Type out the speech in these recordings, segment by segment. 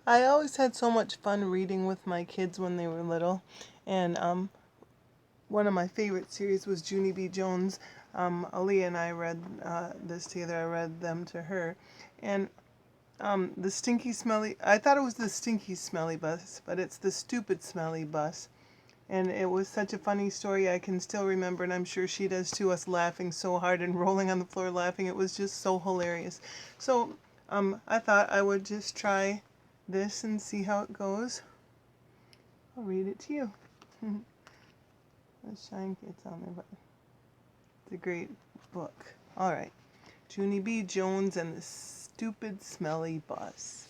I always had so much fun reading with my kids when they were little, and one of my favorite series was Junie B. Jones. Aaliyah and I read this together. I read them to her, and the stinky smelly. I thought it was the stinky smelly bus, but it's the stupid smelly bus. And it was such a funny story. I can still remember, and I'm sure she does too. Us laughing so hard and rolling on the floor laughing. It was just so hilarious. So I thought I would just try this and see how it goes. I'll read it to you. The shine gets on there, but it's a great book. All right. Junie B. Jones and the Stupid Smelly Bus.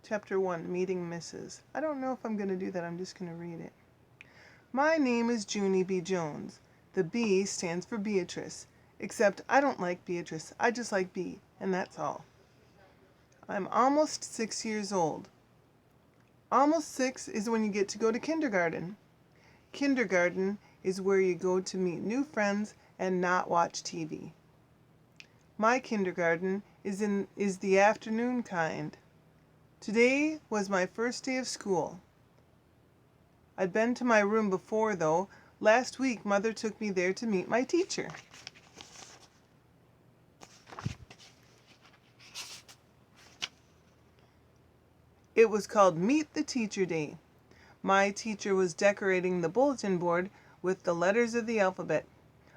Chapter 1, Meeting Mrs. I don't know if I'm going to do that. I'm just going to read it. My name is Junie B. Jones. The B stands for Beatrice. Except I don't like Beatrice. I just like B, and that's all. I'm almost 6 years old. Almost 6 is when you get to go to kindergarten. Kindergarten is where you go to meet new friends and not watch TV. My kindergarten is the afternoon kind. Today was my first day of school. I'd been to my room before, though. Last week, Mother took me there to meet my teacher. It was called Meet the Teacher Day. My teacher was decorating the bulletin board with the letters of the alphabet.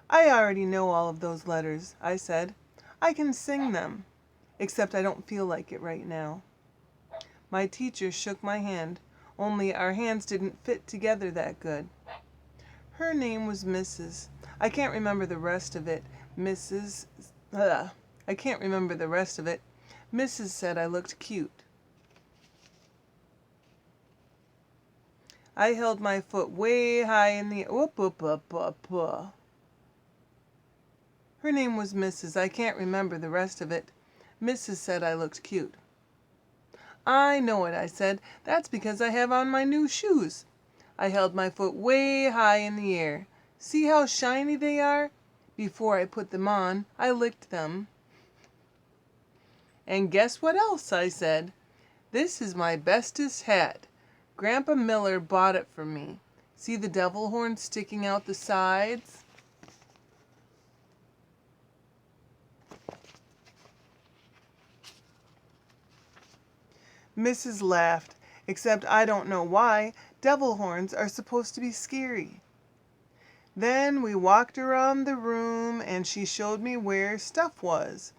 I already know all of those letters, I said. I can sing them, except I don't feel like it right now. My teacher shook my hand, only our hands didn't fit together that good. Her name was Mrs. I can't remember the rest of it. I can't remember the rest of it. Mrs. said I looked cute. I held my foot way high in the Her name was Mrs. I can't remember the rest of it. Mrs. said I looked cute. I know it, I said. That's because I have on my new shoes. I held my foot way high in the air. See how shiny they are? Before I put them on, I licked them. And guess what else, I said. This is my bestest hat. Grandpa Miller bought it for me. See the devil horns sticking out the sides? Mrs. laughed, except I don't know why. Devil horns are supposed to be scary. Then we walked around the room and she showed me where stuff was,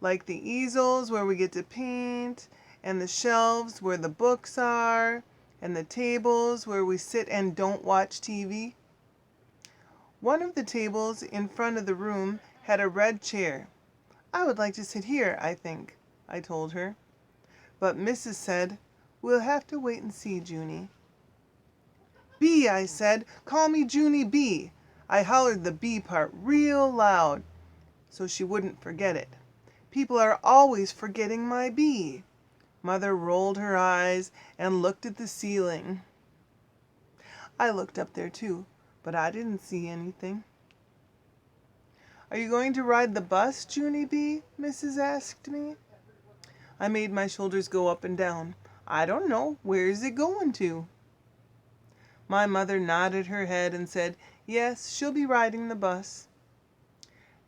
like the easels where we get to paint, and the shelves where the books are, and the tables where we sit and don't watch TV. One of the tables in front of the room had a red chair. I would like to sit here, I think, I told her. But Mrs. said, we'll have to wait and see, Junie. B, I said, call me Junie B. I hollered the B part real loud so she wouldn't forget it. People are always forgetting my B. Mother rolled her eyes and looked at the ceiling. I looked up there too, but I didn't see anything. Are you going to ride the bus, Junie B? Mrs. asked me. I made my shoulders go up and down. I don't know. Where is it going to? My mother nodded her head and said, yes, she'll be riding the bus.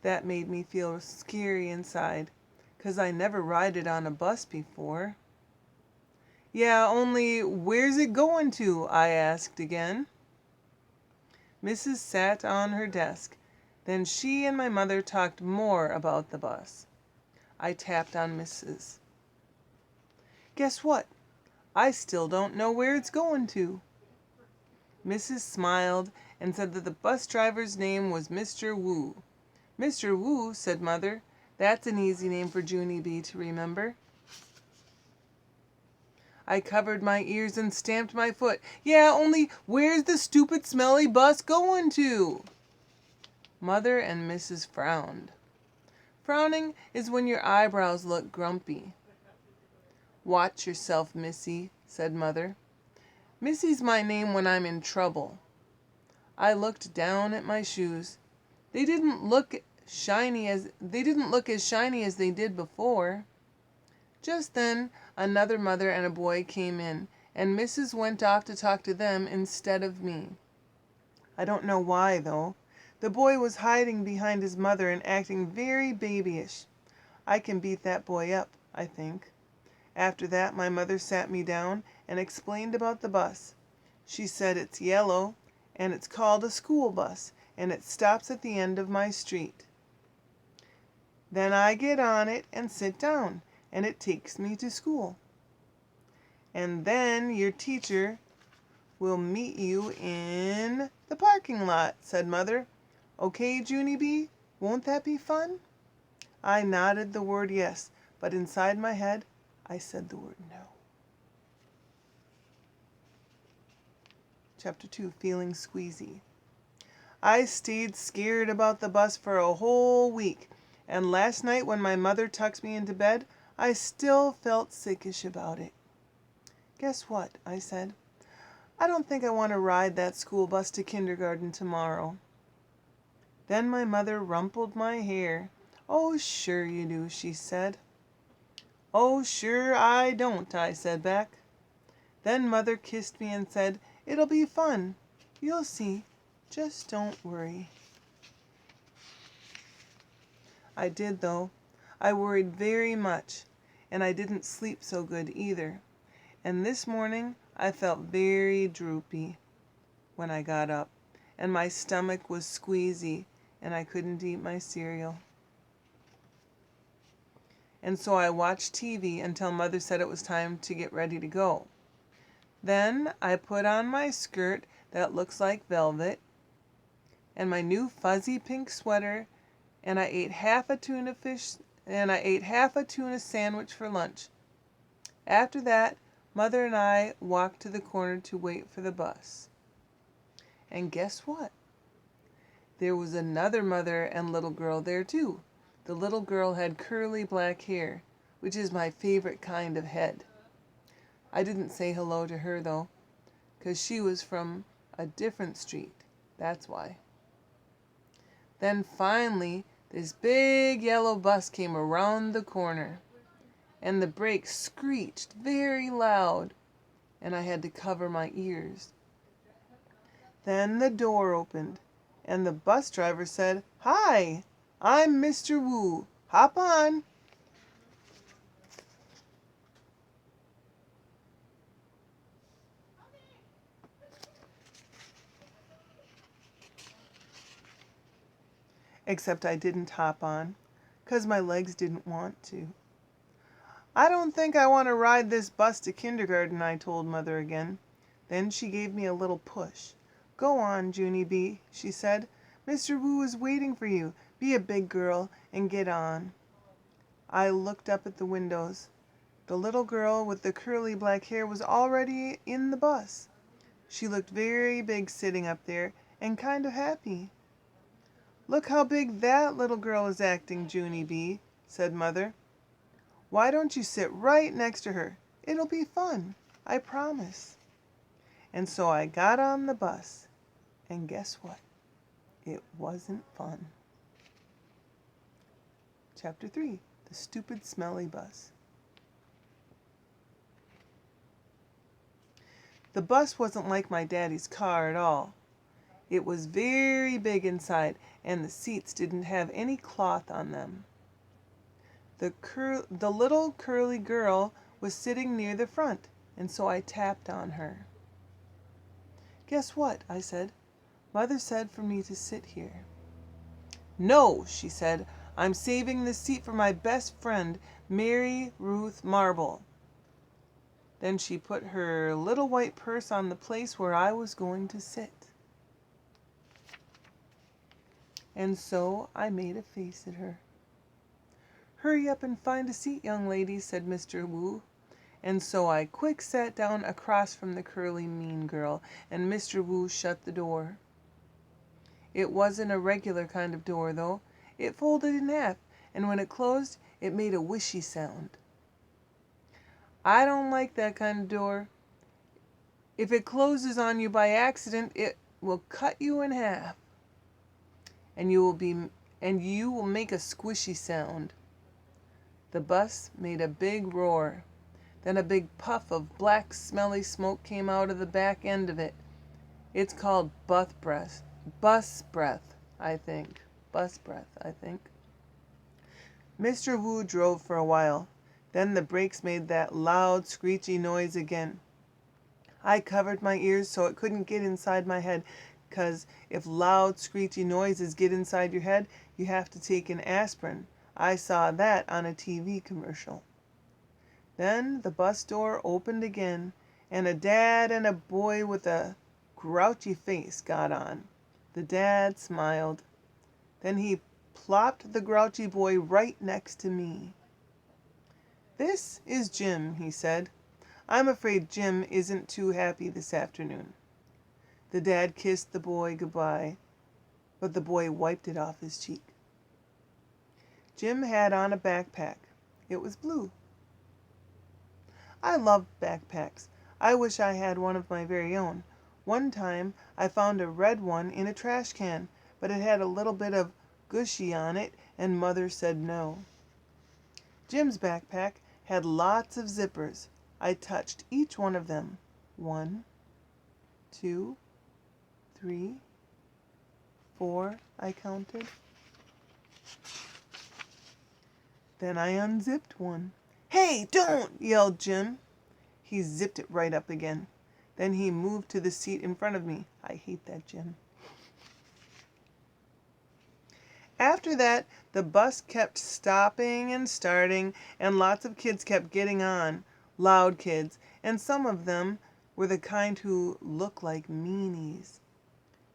That made me feel scary inside, 'cause I never rided on a bus before. Yeah, only where's it going to? I asked again. Mrs. sat on her desk. Then she and my mother talked more about the bus. I tapped on Mrs. Guess what? I still don't know where it's going to. Mrs. smiled and said that the bus driver's name was Mr. Wu. Mr. Wu, said Mother. That's an easy name for Junie B to remember. I covered my ears and stamped my foot. Yeah, only where's the stupid smelly bus going to? Mother and Mrs. frowned. Frowning is when your eyebrows look grumpy. Watch yourself, Missy, said Mother. Missy's my name when I'm in trouble. I looked down at my shoes. They didn't look as shiny as they did before. Just then, another mother and a boy came in, and Mrs. went off to talk to them instead of me. I don't know why, though. The boy was hiding behind his mother and acting very babyish. I can beat that boy up, I think. After that, my mother sat me down and explained about the bus. She said it's yellow, and it's called a school bus, and it stops at the end of my street. Then I get on it and sit down, and it takes me to school. And then your teacher will meet you in the parking lot, said Mother. Okay, Junie B, won't that be fun? I nodded the word yes, but inside my head, I said the word no. Chapter 2, Feeling Squeezy. I stayed scared about the bus for a whole week, and last night when my mother tucked me into bed, I still felt sickish about it. Guess what? I said. I don't think I want to ride that school bus to kindergarten tomorrow. Then my mother rumpled my hair. Oh, sure you do, she said. Oh, sure I don't, I said back. Then Mother kissed me and said, it'll be fun. You'll see. Just don't worry. I did, though. I worried very much, and I didn't sleep so good either. And this morning I felt very droopy when I got up, and my stomach was squeezy, and I couldn't eat my cereal. And so I watched TV until Mother said it was time to get ready to go. Then I put on my skirt that looks like velvet and my new fuzzy pink sweater, and I ate half a tuna sandwich for lunch. After that, Mother and I walked to the corner to wait for the bus. And guess what? There was another mother and little girl there too. The little girl had curly black hair, which is my favorite kind of head. I didn't say hello to her though, 'cause she was from a different street. That's why. Then finally, this big yellow bus came around the corner, and the brakes screeched very loud, and I had to cover my ears. Then the door opened, and the bus driver said, "Hi, I'm Mr. Wu. Hop on." Except I didn't hop on, 'cause my legs didn't want to. I don't think I want to ride this bus to kindergarten, I told Mother again. Then she gave me a little push. Go on, Junie B, she said. Mr. Wu is waiting for you. Be a big girl and get on. I looked up at the windows. The little girl with the curly black hair was already in the bus. She looked very big sitting up there and kind of happy. Look how big that little girl is acting, Junie B, said Mother. Why don't you sit right next to her? It'll be fun, I promise. And so I got on the bus, and guess what? It wasn't fun. Chapter 3, The Stupid Smelly Bus. The bus wasn't like my daddy's car at all. It was very big inside, and the seats didn't have any cloth on them. The little curly girl was sitting near the front, and so I tapped on her. Guess what? I said. Mother said for me to sit here. No, she said. I'm saving this seat for my best friend, Mary Ruth Marble. Then she put her little white purse on the place where I was going to sit. And so I made a face at her. Hurry up and find a seat, young lady, said Mr. Wu. And so I quick sat down across from the curly mean girl, and Mr. Wu shut the door. It wasn't a regular kind of door, though. It folded in half, and when it closed, it made a whishy sound. I don't like that kind of door. If it closes on you by accident, it will cut you in half, and you will make a squishy sound. The bus made a big roar. Then a big puff of black, smelly smoke came out of the back end of it. It's called bus breath, I think. Bus breath, I think. Mr. Wu drove for a while. Then the brakes made that loud, screechy noise again. I covered my ears so it couldn't get inside my head, 'cause if loud, screechy noises get inside your head, you have to take an aspirin. I saw that on a TV commercial. Then the bus door opened again, and a dad and a boy with a grouchy face got on. The dad smiled. Then he plopped the grouchy boy right next to me. "This is Jim," he said. "I'm afraid Jim isn't too happy this afternoon." The dad kissed the boy goodbye, but the boy wiped it off his cheek. Jim had on a backpack. It was blue. I love backpacks. I wish I had one of my very own. One time I found a red one in a trash can, but it had a little bit of gushy on it, and Mother said no. Jim's backpack had lots of zippers. I touched each one of them. 1, 2, 3, 4, I counted. Then I unzipped one. "Hey, don't!" yelled Jim. He zipped it right up again. Then he moved to the seat in front of me. I hate that Jim. After that, the bus kept stopping and starting, and lots of kids kept getting on. Loud kids, and some of them were the kind who look like meanies.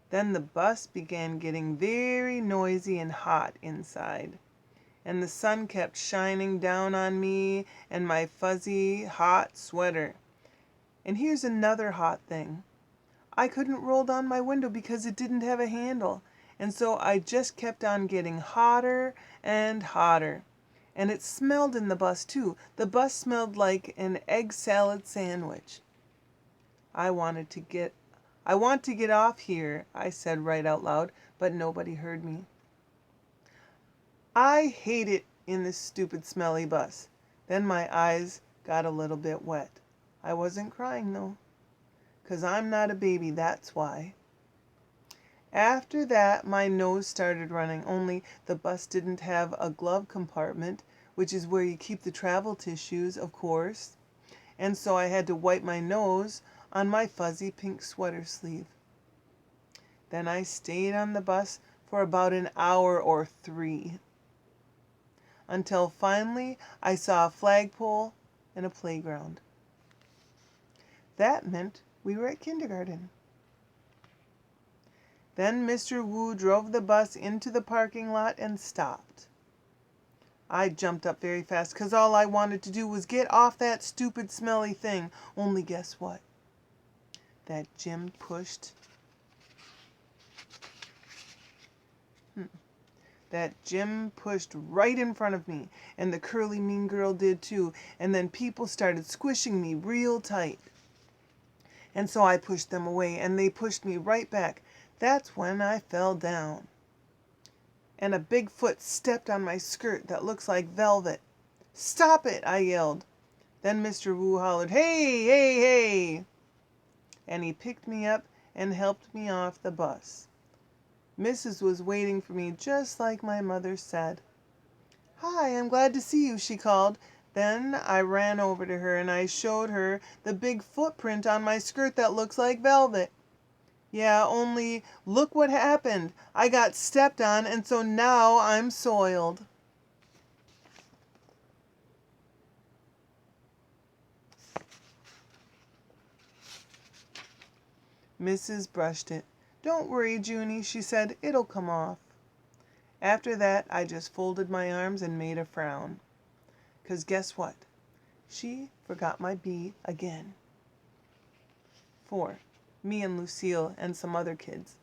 Then the bus began getting very noisy and hot inside, and the sun kept shining down on me and my fuzzy, hot sweater. And here's another hot thing. I couldn't roll down my window because it didn't have a handle, and so I just kept on getting hotter and hotter. And it smelled in the bus too. The bus smelled like an egg salad sandwich. I want to get off here," I said right out loud, but nobody heard me. I hate it in this stupid smelly bus. Then my eyes got a little bit wet. I wasn't crying though, 'cause I'm not a baby, that's why. After that my nose started running, only the bus didn't have a glove compartment, which is where you keep the travel tissues, of course. And so I had to wipe my nose on my fuzzy pink sweater sleeve. Then I stayed on the bus for about an hour or 3, until finally I saw a flagpole and a playground. That meant we were at kindergarten. Then Mr. Wu drove the bus into the parking lot and stopped. I jumped up very fast, 'cause all I wanted to do was get off that stupid smelly thing. Only guess what? That Jim pushed right in front of me, and the curly mean girl did too, and then people started squishing me real tight. And so I pushed them away, and they pushed me right back. That's when I fell down. And a big foot stepped on my skirt that looks like velvet. "Stop it!" I yelled. Then Mr. Wu hollered, "Hey, hey, hey!" And he picked me up and helped me off the bus. Mrs. was waiting for me just like my mother said. "Hi, I'm glad to see you," she called. Then I ran over to her and I showed her the big footprint on my skirt that looks like velvet. "Yeah, only look what happened. I got stepped on, and so now I'm soiled." Mrs. brushed it. "Don't worry, Junie," she said. "It'll come off." After that, I just folded my arms and made a frown. 'Cause guess what? She forgot my bee again. 4. Me and Lucille and some other kids.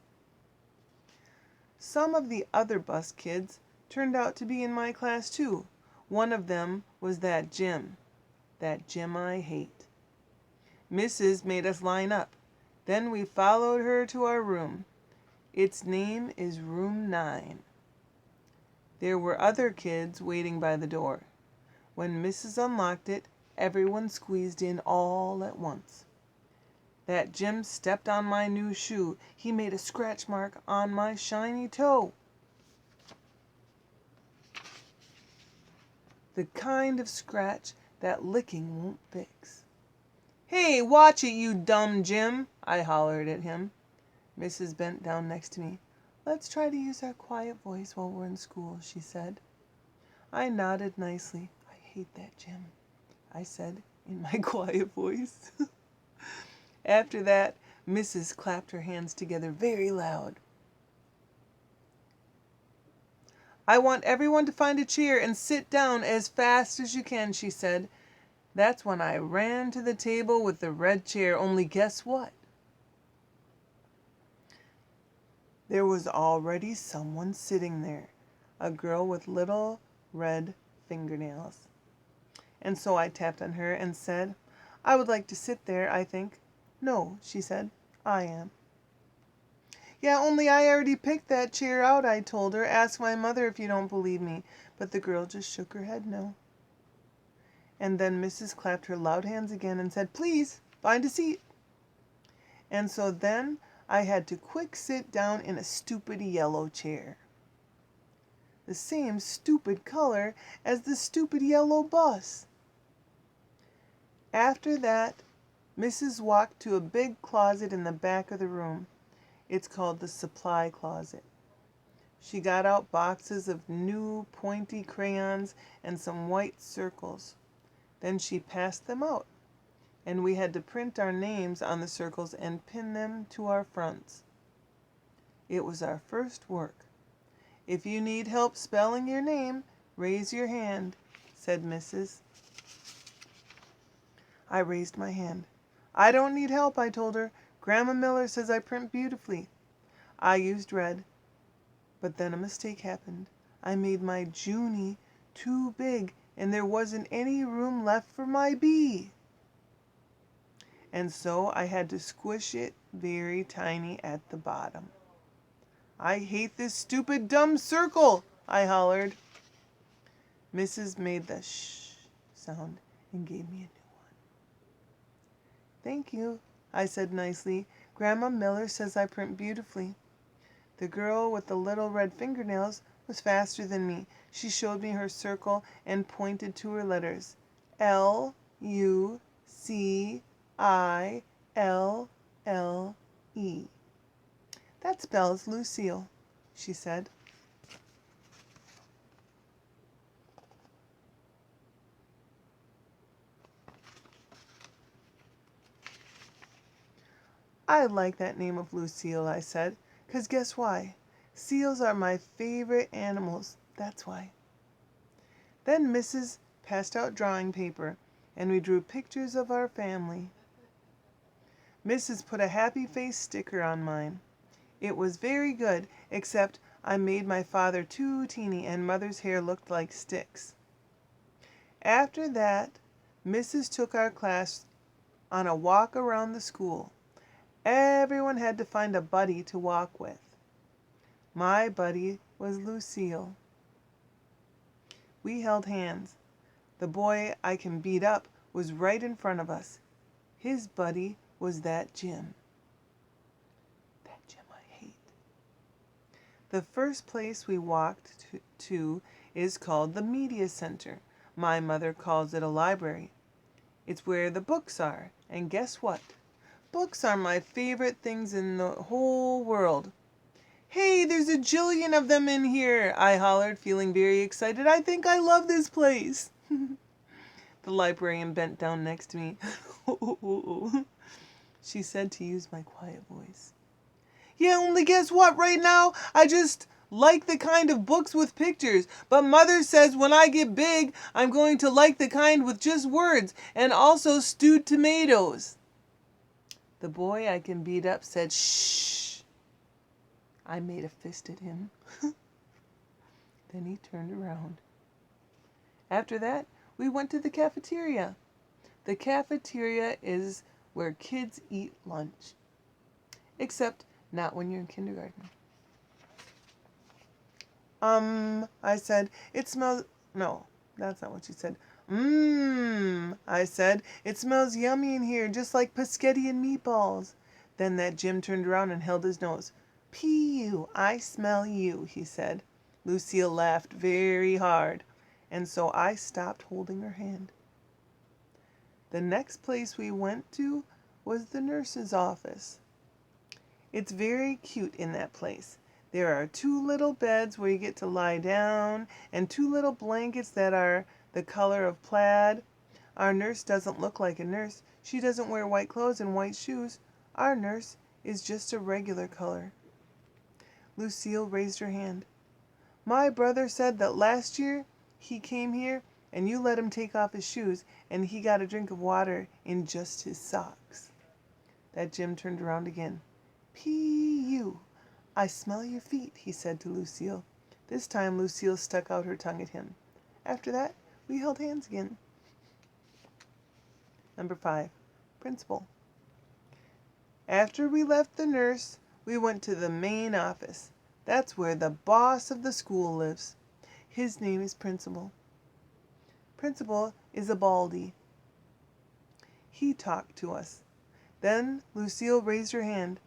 Some of the other bus kids turned out to be in my class too. One of them was that Jim I hate. Mrs. made us line up. Then we followed her to our room. Its name is Room 9. There were other kids waiting by the door. When Mrs. unlocked it, everyone squeezed in all at once. That Jim stepped on my new shoe. He made a scratch mark on my shiny toe. The kind of scratch that licking won't fix. "Hey, watch it, you dumb Jim," I hollered at him. Mrs. bent down next to me. "Let's try to use our quiet voice while we're in school," she said. I nodded nicely. "I hate that Jim," I said in my quiet voice. After that, Mrs. clapped her hands together very loud. "I want everyone to find a chair and sit down as fast as you can," she said. That's when I ran to the table with the red chair, only guess what? There was already someone sitting there, a girl with little red fingernails. And so I tapped on her and said, "I would like to sit there, I think." "No," she said, "I am." "Yeah, only I already picked that chair out," I told her. "Ask my mother if you don't believe me." But the girl just shook her head no. And then Mrs. clapped her loud hands again and said, "Please, find a seat." And so then I had to quick sit down in a stupid yellow chair. The same stupid color as the stupid yellow bus. After that, Mrs. walked to a big closet in the back of the room. It's called the supply closet. She got out boxes of new pointy crayons and some white circles. Then she passed them out, and we had to print our names on the circles and pin them to our fronts. It was our first work. "If you need help spelling your name, raise your hand," said Mrs. I raised my hand. "I don't need help," I told her. "Grandma Miller says I print beautifully." I used red, but then a mistake happened. I made my Junie too big, and there wasn't any room left for my B. And so I had to squish it very tiny at the bottom. "I hate this stupid dumb circle," I hollered. Mrs. made the shh sound and gave me a new one. "Thank you," I said nicely. "Grandma Miller says I print beautifully." The girl with the little red fingernails was faster than me. She showed me her circle and pointed to her letters. Lucille. "That spells Lucille," she said. "I like that name of Lucille," I said, "'cause guess why? Seals are my favorite animals, that's why." Then Mrs. passed out drawing paper, and we drew pictures of our family. Mrs. put a happy face sticker on mine. It was very good, except I made my father too teeny and Mother's hair looked like sticks. After that, Mrs. took our class on a walk around the school. Everyone had to find a buddy to walk with. My buddy was Lucille. We held hands. The boy I can beat up was right in front of us. His buddy was that Jim. That Jim I hate. The first place we walked to is called the Media Center. My mother calls it a library. It's where the books are. And guess what? Books are my favorite things in the whole world. "Hey, there's a jillion of them in here," I hollered, feeling very excited. "I think I love this place." The librarian bent down next to me. She said to use my quiet voice. "Yeah, only guess what? Right now, I just like the kind of books with pictures. But Mother says when I get big, I'm going to like the kind with just words and also stewed tomatoes." The boy I can beat up said, "Shh." I made a fist at him. Then he turned around. After that, we went to the cafeteria. The cafeteria is where kids eat lunch. Except not when you're in kindergarten. I said, it smells... No, that's not what she said. I said, it smells yummy in here, just like paschetti and meatballs. Then that Jim turned around and held his nose. Pee-you, I smell you, he said. Lucille laughed very hard, and so I stopped holding her hand. The next place we went to was the nurse's office. It's very cute in that place. There are 2 little beds where you get to lie down, and 2 little blankets that are the color of plaid. Our nurse doesn't look like a nurse. She doesn't wear white clothes and white shoes. Our nurse is just a regular color. Lucille raised her hand. My brother said that last year he came here and you let him take off his shoes and he got a drink of water in just his socks. That Jim turned around again. P.U. I smell your feet, he said to Lucille. This time Lucille stuck out her tongue at him. After that, we held hands again. Number 5, Principal. After we left the nurse, we went to the main office. That's where the boss of the school lives. His name is Principal. Principal is a baldy. He talked to us. Then Lucille raised her hand.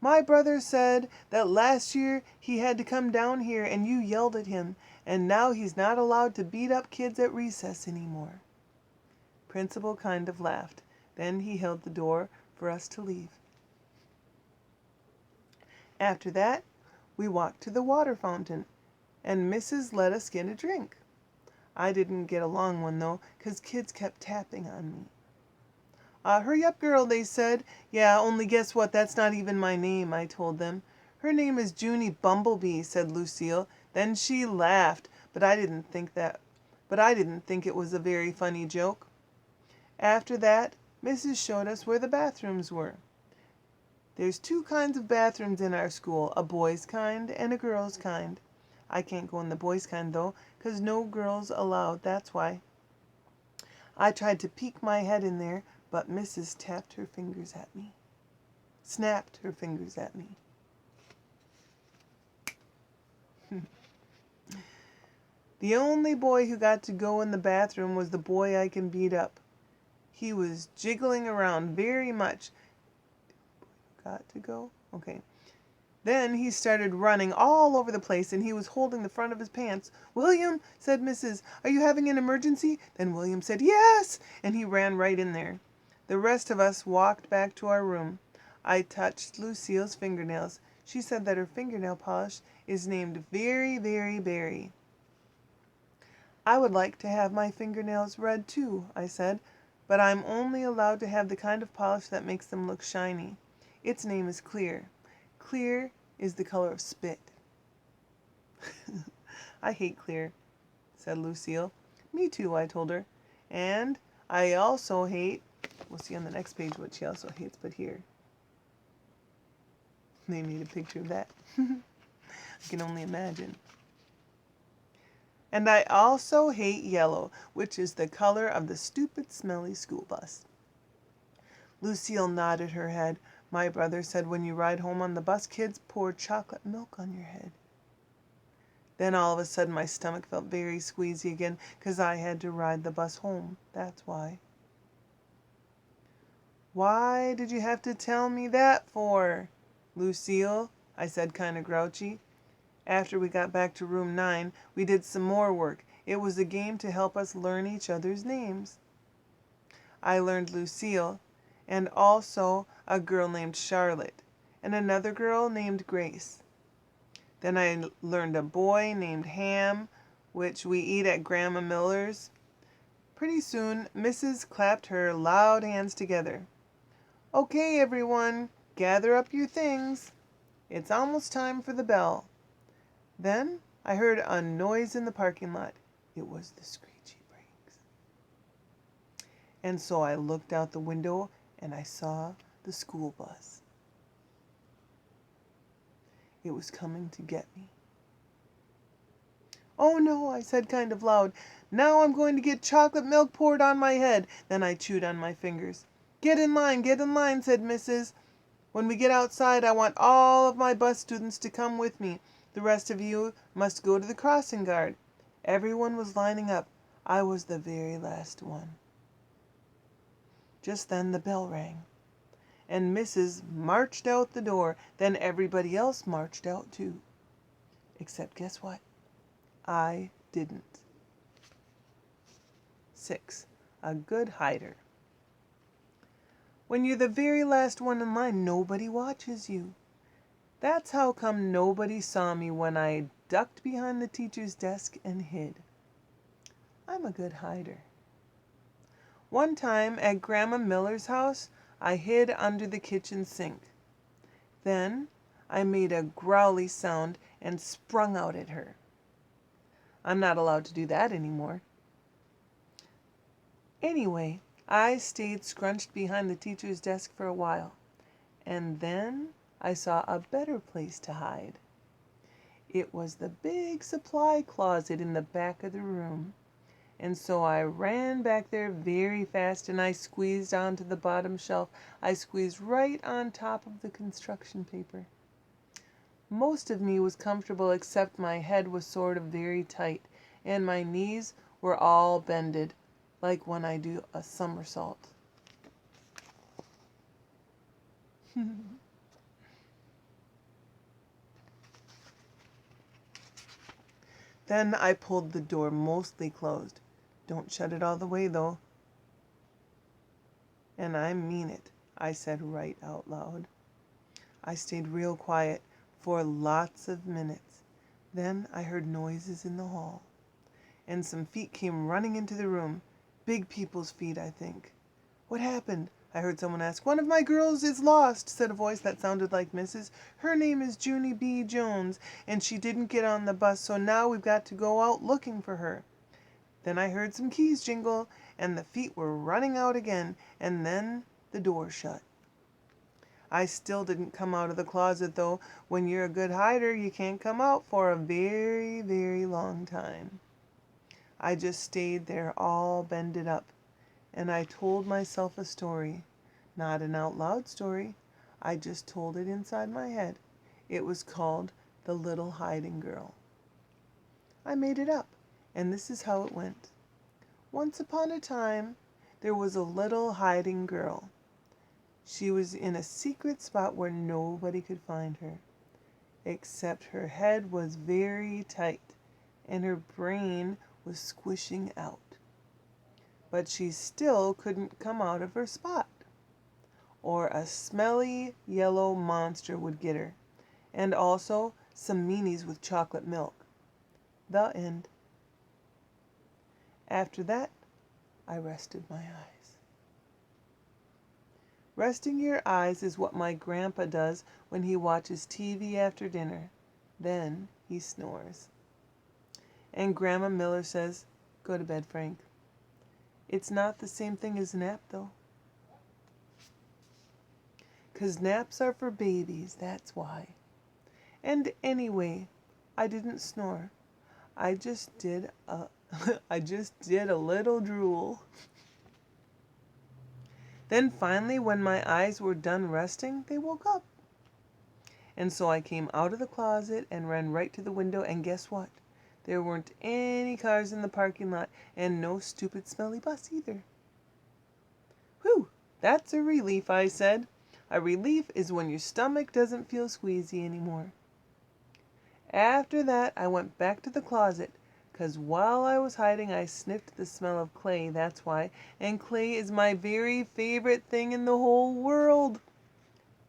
My brother said that last year he had to come down here and you yelled at him, and now he's not allowed to beat up kids at recess anymore. Principal kind of laughed. Then he held the door for us to leave. After that, we walked to the water fountain, and Mrs. let us get a drink. I didn't get a long one, though, 'cause kids kept tapping on me. Hurry up, girl, they said. Yeah, only guess what? That's not even my name, I told them. Her name is Junie Bumblebee, said Lucille. Then she laughed, but I didn't think it was a very funny joke. After that, Mrs. showed us where the bathrooms were. There's 2 kinds of bathrooms in our school, a boys' kind and a girls' kind. I can't go in the boys' kind, though, 'cause no girls allowed, that's why. I tried to peek my head in there, but Mrs. snapped her fingers at me. The only boy who got to go in the bathroom was the boy I can beat up. He was jiggling around very much. Got to go? Okay. Then he started running all over the place, and he was holding the front of his pants. William, said Mrs., are you having an emergency? Then William said, yes, and he ran right in there. The rest of us walked back to our room. I touched Lucille's fingernails. She said that her fingernail polish is named Very, Very Berry. I would like to have my fingernails red too, I said, but I'm only allowed to have the kind of polish that makes them look shiny. Its name is Clear. Clear is the color of spit. I hate clear, said Lucille. Me too, I told her. And I also hate, we'll see on the next page what she also hates, but here. They made a picture of that. I can only imagine. And I also hate yellow, which is the color of the stupid, smelly school bus. Lucille nodded her head. My brother said when you ride home on the bus, kids pour chocolate milk on your head. Then all of a sudden my stomach felt very squeezy again, 'cause I had to ride the bus home. That's why. Why did you have to tell me that for, Lucille? I said kind of grouchy. After we got back to room 9, we did some more work. It was a game to help us learn each other's names. I learned Lucille, and also a girl named Charlotte, and another girl named Grace. Then I learned a boy named Ham, which we eat at Grandma Miller's. Pretty soon, Mrs. clapped her loud hands together. Okay, everyone, gather up your things. It's almost time for the bell. Then I heard a noise in the parking lot. It was the screechy brakes. And so I looked out the window and I saw the school bus. It was coming to get me. Oh no, I said kind of loud. Now I'm going to get chocolate milk poured on my head. Then I chewed on my fingers. Get in line," said Mrs. "When we get outside, I want all of my bus students to come with me. The rest of you must go to the crossing guard." Everyone was lining up. I was the very last one. Just then the bell rang, and Mrs. marched out the door. Then everybody else marched out too. Except guess what? I didn't. 6. A good hider. When you're the very last one in line, nobody watches you. That's how come nobody saw me when I ducked behind the teacher's desk and hid. I'm a good hider. One time at Grandma Miller's house, I hid under the kitchen sink. Then I made a growly sound and sprung out at her. I'm not allowed to do that anymore. Anyway, I stayed scrunched behind the teacher's desk for a while, and then I saw a better place to hide. It was the big supply closet in the back of the room. And so I ran back there very fast and I squeezed onto the bottom shelf. I squeezed right on top of the construction paper. Most of me was comfortable except my head was sort of very tight and my knees were all bended like when I do a somersault. Then I pulled the door mostly closed. Don't shut it all the way though. And I mean it, I said right out loud. I stayed real quiet for lots of minutes. Then I heard noises in the hall, and some feet came running into the room. Big people's feet, I think. "What happened?" I heard someone ask. "One of my girls is lost," said a voice that sounded like Mrs. "Her name is Junie B. Jones, and she didn't get on the bus, so now we've got to go out looking for her." Then I heard some keys jingle, and the feet were running out again, and then the door shut. I still didn't come out of the closet, though. When you're a good hider, you can't come out for a very, very long time. I just stayed there all bended up, and I told myself a story. Not an out loud story. I just told it inside my head. It was called The Little Hiding Girl. I made it up, and this is how it went. Once upon a time, there was a little hiding girl. She was in a secret spot where nobody could find her, except her head was very tight and her brain was squishing out. But she still couldn't come out of her spot, or a smelly yellow monster would get her, and also some meanies with chocolate milk. The end. After that, I rested my eyes. Resting your eyes is what my grandpa does when he watches TV after dinner. Then he snores. And Grandma Miller says, "Go to bed, Frank." It's not the same thing as nap, though. 'Cause naps are for babies, that's why. And anyway, I didn't snore. I just did a little drool. Then finally, when my eyes were done resting, they woke up. And so I came out of the closet and ran right to the window, and guess what? There weren't any cars in the parking lot, and no stupid smelly bus either. "Whew, that's a relief," I said. A relief is when your stomach doesn't feel squeezy anymore. After that, I went back to the closet, 'cause while I was hiding, I sniffed the smell of clay, that's why, and clay is my very favorite thing in the whole world.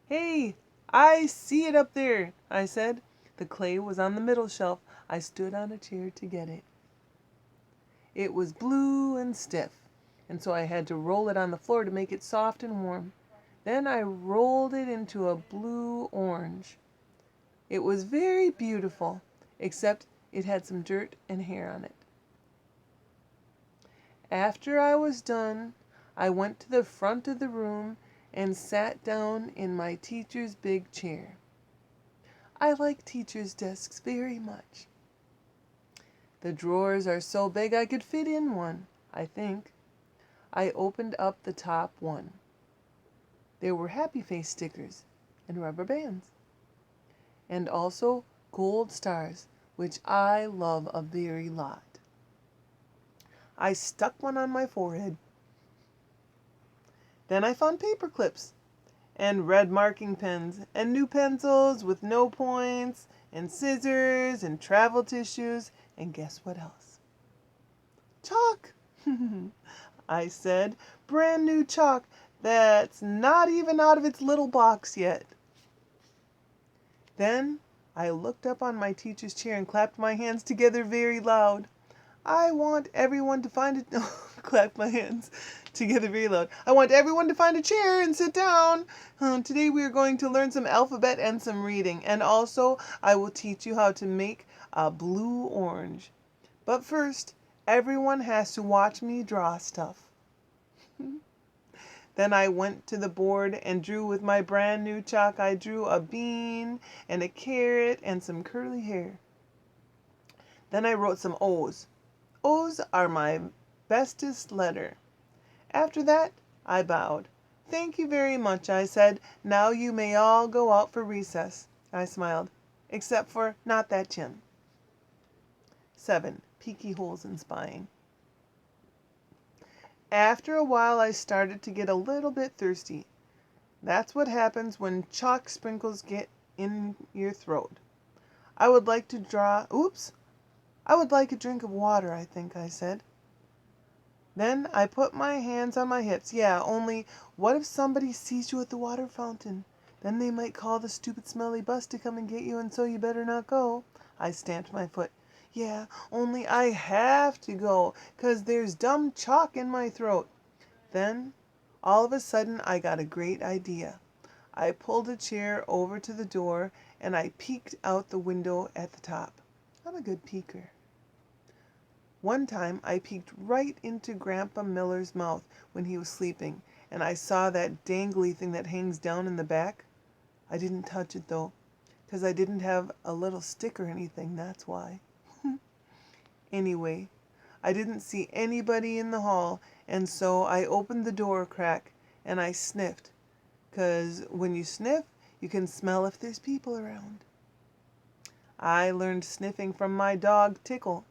"Hey, I see it up there," I said. The clay was on the middle shelf. I stood on a chair to get it. It was blue and stiff, and so I had to roll it on the floor to make it soft and warm. Then I rolled it into a blue-orange. It was very beautiful, except it had some dirt and hair on it. After I was done, I went to the front of the room and sat down in my teacher's big chair. I like teachers' desks very much. The drawers are so big I could fit in one, I think. I opened up the top one. There were happy face stickers and rubber bands, and also gold stars, which I love a very lot. I stuck one on my forehead. Then I found paper clips and red marking pens and new pencils with no points and scissors and travel tissues, and guess what else? Chalk! I said, brand new chalk that's not even out of its little box yet. Then I looked up on my teacher's chair and clapped my hands together very loud. I want everyone to find it. Clap my hands together very loud. I want everyone to find a chair and sit down. Today we are going to learn some alphabet and some reading. And also I will teach you how to make a blue orange. But first, everyone has to watch me draw stuff. Then I went to the board and drew with my brand new chalk. I drew a bean and a carrot and some curly hair. Then I wrote some O's. O's are my bestest letter. After that, I bowed. Thank you very much, I said. Now you may all go out for recess. I smiled, except for not that chin. 7. Peeky holes in spying. After a while, I started to get a little bit thirsty. That's what happens when chalk sprinkles get in your throat. I would like to I would like a drink of water, I think I said. Then I put my hands on my hips. Yeah, only what if somebody sees you at the water fountain? Then they might call the stupid smelly bus to come and get you, and so you better not go. I stamped my foot. Yeah, only I have to go, 'cause there's dumb chalk in my throat. Then, all of a sudden, I got a great idea. I pulled a chair over to the door, and I peeked out the window at the top. I'm a good peeker. One time I peeked right into Grandpa Miller's mouth when he was sleeping, and I saw that dangly thing that hangs down in the back. I didn't touch it though, 'cause I didn't have a little stick or anything, that's why. Anyway, I didn't see anybody in the hall, and so I opened the door a crack and I sniffed, 'cause when you sniff, you can smell if there's people around. I learned sniffing from my dog Tickle.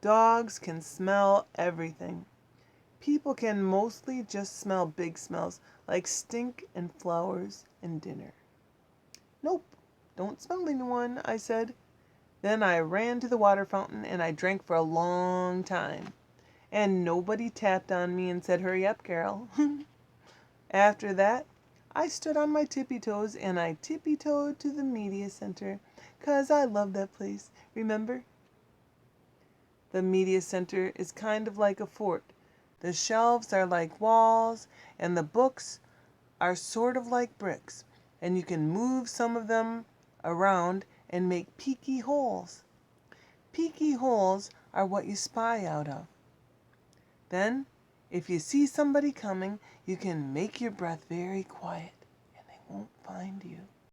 Dogs can smell everything. People can mostly just smell big smells like stink and flowers and dinner. Nope, don't smell anyone, I said. Then I ran to the water fountain and I drank for a long time. And nobody tapped on me and said, hurry up, Carol. After that, I stood on my tippy toes and I tippy-toed to the media center, 'cause I love that place, remember? The media center is kind of like a fort. The shelves are like walls, and the books are sort of like bricks, and you can move some of them around and make peeky holes. Peeky holes are what you spy out of. Then, if you see somebody coming, you can make your breath very quiet, and they won't find you.